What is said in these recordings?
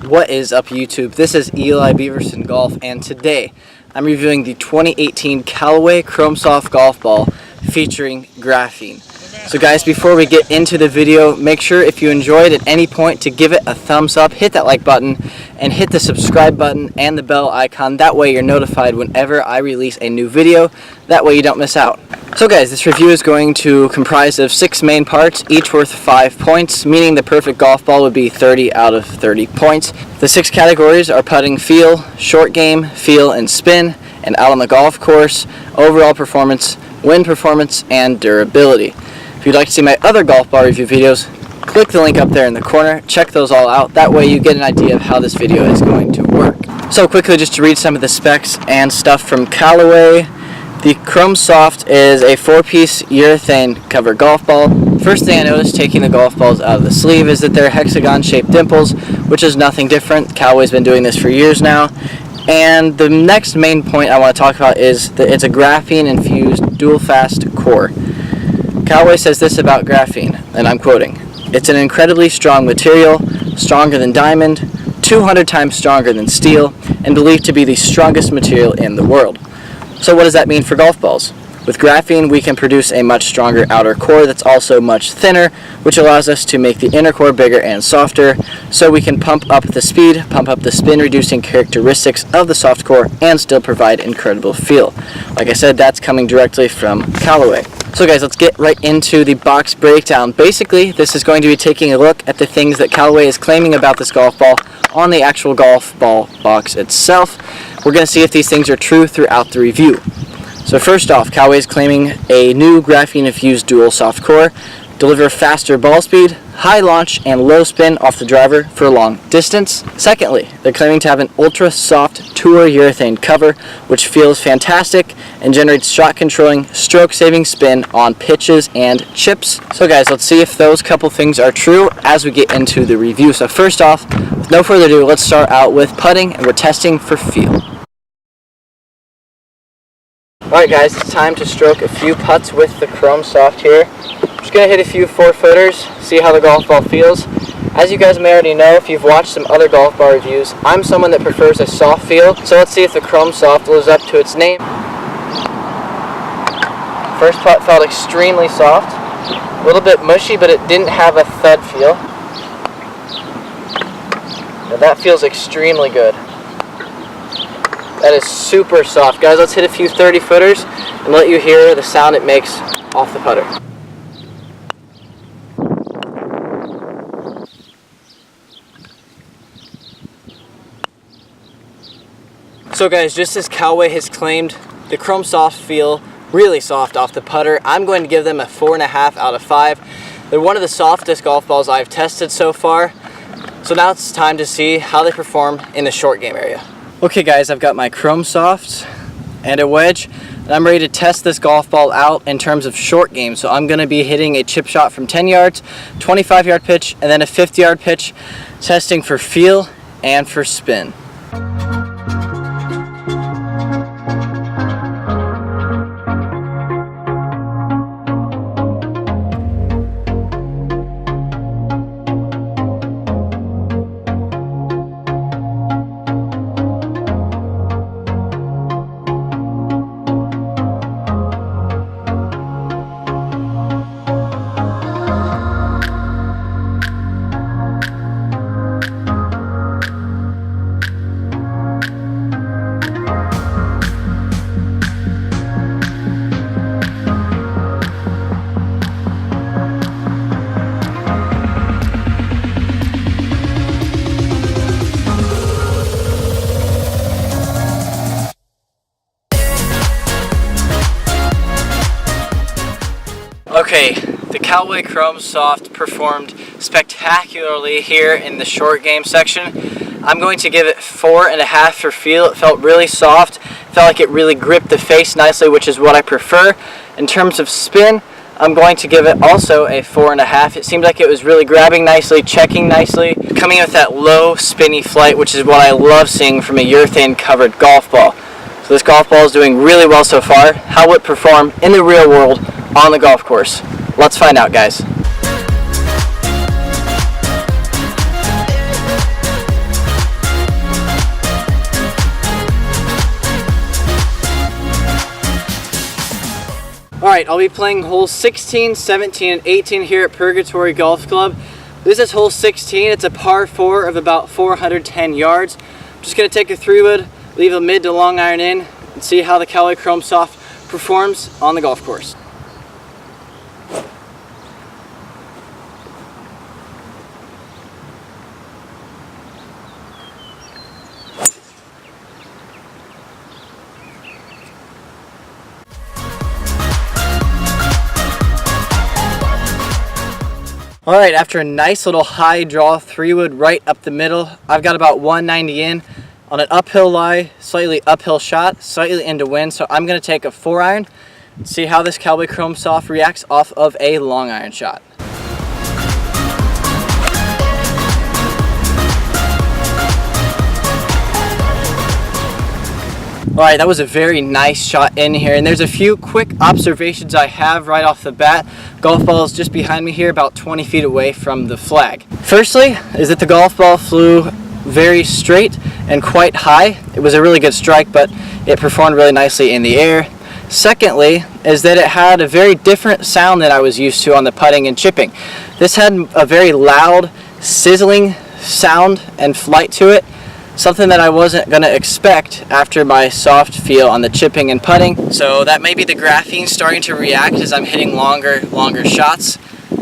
What is up, YouTube? This is Eli Beaverson Golf, and today I'm reviewing the 2018 Callaway Chrome Soft golf ball featuring graphene. So guys, before we get into the video, make sure if you enjoyed at any point to give it a thumbs up, hit that like button, and hit the subscribe button and the bell icon. That way you're notified whenever I release a new video. That way you don't miss out. So guys, this review is going to comprise of 6 main parts, each worth 5 points, meaning the perfect golf ball would be 30 out of 30 points. The 6 categories are putting feel, short game, feel and spin, and out on the golf course, overall performance, wind performance, and durability. If you'd like to see my other golf ball review videos, click the link up there in the corner, check those all out, that way you get an idea of how this video is going to work. So quickly, just to read some of the specs and stuff from Callaway. The Chrome Soft is a 4-piece urethane cover golf ball. First thing I noticed taking the golf balls out of the sleeve is that they're hexagon-shaped dimples, which is nothing different. Callaway's been doing this for years now. And the next main point I want to talk about is that it's a graphene-infused dual-fast core. Callaway says this about graphene, and I'm quoting, "It's an incredibly strong material, stronger than diamond, 200 times stronger than steel, and believed to be the strongest material in the world." So what does that mean for golf balls? With graphene, we can produce a much stronger outer core that's also much thinner, which allows us to make the inner core bigger and softer, so we can pump up the speed, pump up the spin reducing characteristics of the soft core, and still provide incredible feel. Like I said, that's coming directly from Callaway. So guys, let's get right into the box breakdown. Basically, this is going to be taking a look at the things that Callaway is claiming about this golf ball on the actual golf ball box itself. We're going to see if these things are true throughout the review. So first off, Callaway is claiming a new graphene-infused dual soft core, deliver faster ball speed, high launch, and low spin off the driver for a long distance. Secondly, they're claiming to have an ultra-soft tour urethane cover, which feels fantastic and generates shot-controlling, stroke-saving spin on pitches and chips. So guys, let's see if those couple things are true as we get into the review. So first off, with no further ado, let's start out with putting, and we're testing for feel. Alright guys, it's time to stroke a few putts with the Chrome Soft here. I'm just going to hit a few 4-footers, see how the golf ball feels. As you guys may already know, if you've watched some other golf ball reviews, I'm someone that prefers a soft feel, so let's see if the Chrome Soft lives up to its name. First putt felt extremely soft, a little bit mushy, but it didn't have a thud feel. Now that feels extremely good. That is super soft. Guys, let's hit a few 30-footers and let you hear the sound it makes off the putter. So guys, just as Callaway has claimed, the Chrome Soft feel really soft off the putter. I'm going to give them a 4.5 out of 5. They're one of the softest golf balls I've tested so far. So now it's time to see how they perform in the short game area. Okay guys, I've got my Chrome Softs and a wedge, and I'm ready to test this golf ball out in terms of short game. So I'm going to be hitting a chip shot from 10 yards, 25-yard pitch, and then a 50-yard pitch, testing for feel and for spin. Okay, the Callaway Chrome Soft performed spectacularly here in the short game section. I'm going to give it 4.5 for feel. It felt really soft, felt like it really gripped the face nicely, which is what I prefer. In terms of spin, I'm going to give it also a 4.5. It seemed like it was really grabbing nicely, checking nicely, coming with that low spinny flight, which is what I love seeing from a urethane covered golf ball. So this golf ball is doing really well so far. How will it perform in the real world on the golf course? Let's find out, guys. Alright, I'll be playing holes 16, 17, and 18 here at Purgatory Golf Club. This is hole 16. It's a par 4 of about 410 yards. I'm just going to take a 3-wood, leave a mid to long iron in, and see how the Callaway Chrome Soft performs on the golf course. Alright, after a nice little high draw 3-wood right up the middle, I've got about 190 in on an uphill lie, slightly uphill shot, slightly into wind, so I'm going to take a 4-iron, see how this Callaway Chrome Soft reacts off of a long iron shot. Alright, that was a very nice shot in here, and there's a few quick observations I have right off the bat. Golf ball is just behind me here, about 20 feet away from the flag. Firstly, is that the golf ball flew very straight and quite high. It was a really good strike, but it performed really nicely in the air. Secondly, is that it had a very different sound than I was used to on the putting and chipping. This had a very loud, sizzling sound and flight to it. Something that I wasn't going to expect after my soft feel on the chipping and putting. So that may be the graphene starting to react as I'm hitting longer shots,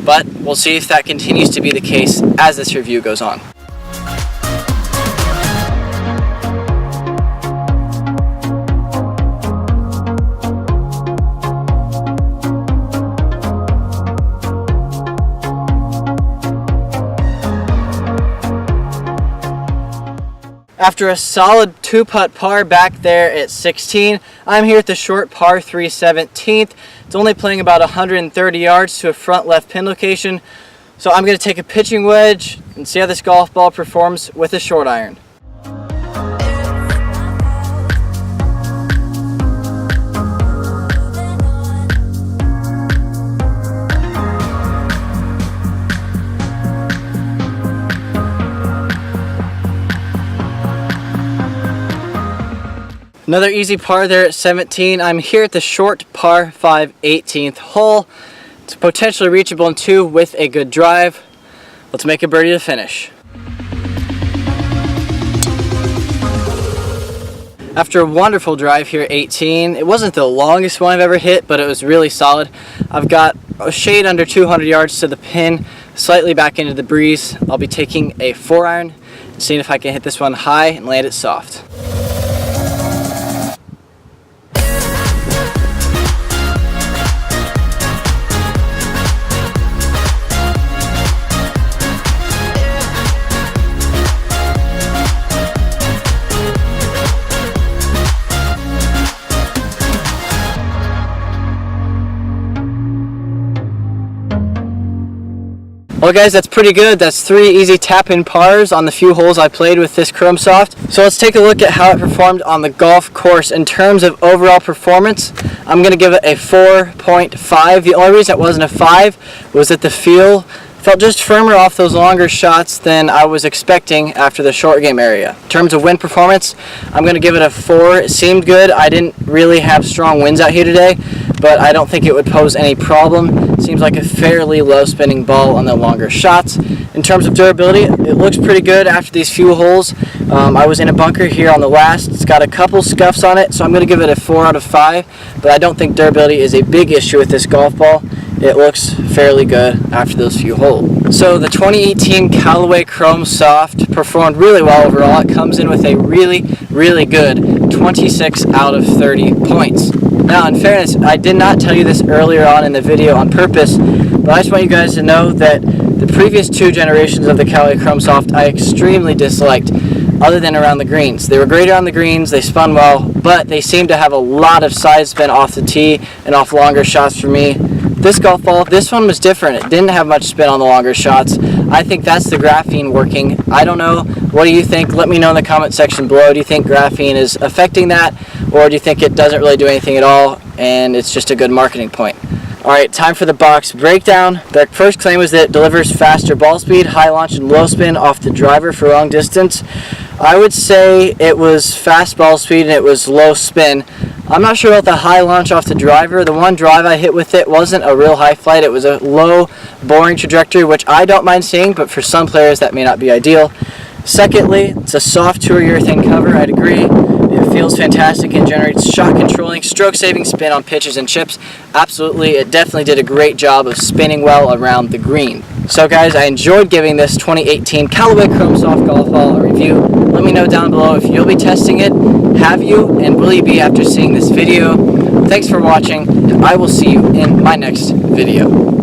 but we'll see if that continues to be the case as this review goes on. After a solid 2-putt par back there at 16, I'm here at the short par 3 17th. It's only playing about 130 yards to a front left pin location. So I'm going to take a pitching wedge and see how this golf ball performs with a short iron. Another easy par there at 17. I'm here at the short par 5 18th hole. It's potentially reachable in 2 with a good drive. Let's make a birdie to finish. After a wonderful drive here at 18, it wasn't the longest one I've ever hit, but it was really solid. I've got a shade under 200 yards to the pin, slightly back into the breeze. I'll be taking a 4-iron, seeing if I can hit this one high and land it soft. Well guys, that's pretty good. That's 3 easy tap-in pars on the few holes I played with this Chrome Soft. So let's take a look at how it performed on the golf course. In terms of overall performance, I'm going to give it a 4.5. The only reason it wasn't a 5 was that the feel felt just firmer off those longer shots than I was expecting after the short game area. In terms of wind performance, I'm going to give it a 4. It seemed good. I didn't really have strong winds out here today, but I don't think it would pose any problem. Seems like a fairly low spinning ball on the longer shots. In terms of durability, it looks pretty good after these few holes. I was in a bunker here on the last. It's got a couple scuffs on it, so I'm going to give it a 4 out of 5, but I don't think durability is a big issue with this golf ball. It looks fairly good after those few holes. So the 2018 Callaway Chrome Soft performed really well overall. It comes in with a really good 26 out of 30 points. Now, in fairness, I did not tell you this earlier on in the video on purpose, but I just want you guys to know that the previous 2 generations of the Callaway Chrome Soft I extremely disliked, other than around the greens. They were great around the greens, they spun well, but they seemed to have a lot of side spin off the tee and off longer shots for me. This golf ball, this one was different. It didn't have much spin on the longer shots. I think that's the graphene working. I don't know. What do you think? Let me know in the comment section below. Do you think graphene is affecting that, or do you think it doesn't really do anything at all and it's just a good marketing point? Alright, time for the box breakdown. Their first claim was that it delivers faster ball speed, high launch and low spin off the driver for long distance. I would say it was fast ball speed and it was low spin. I'm not sure about the high launch off the driver. The one drive I hit with it wasn't a real high flight. It was a low, boring trajectory, which I don't mind seeing, but for some players that may not be ideal. Secondly, it's a soft polyurethane cover. I'd agree. It feels fantastic and generates shot controlling, stroke saving spin on pitches and chips. Absolutely, it definitely did a great job of spinning well around the green. So guys, I enjoyed giving this 2018 Callaway Chrome Soft golf ball a review. Let me know down below if you'll be testing it, have you, and will you be after seeing this video. Thanks for watching, and I will see you in my next video.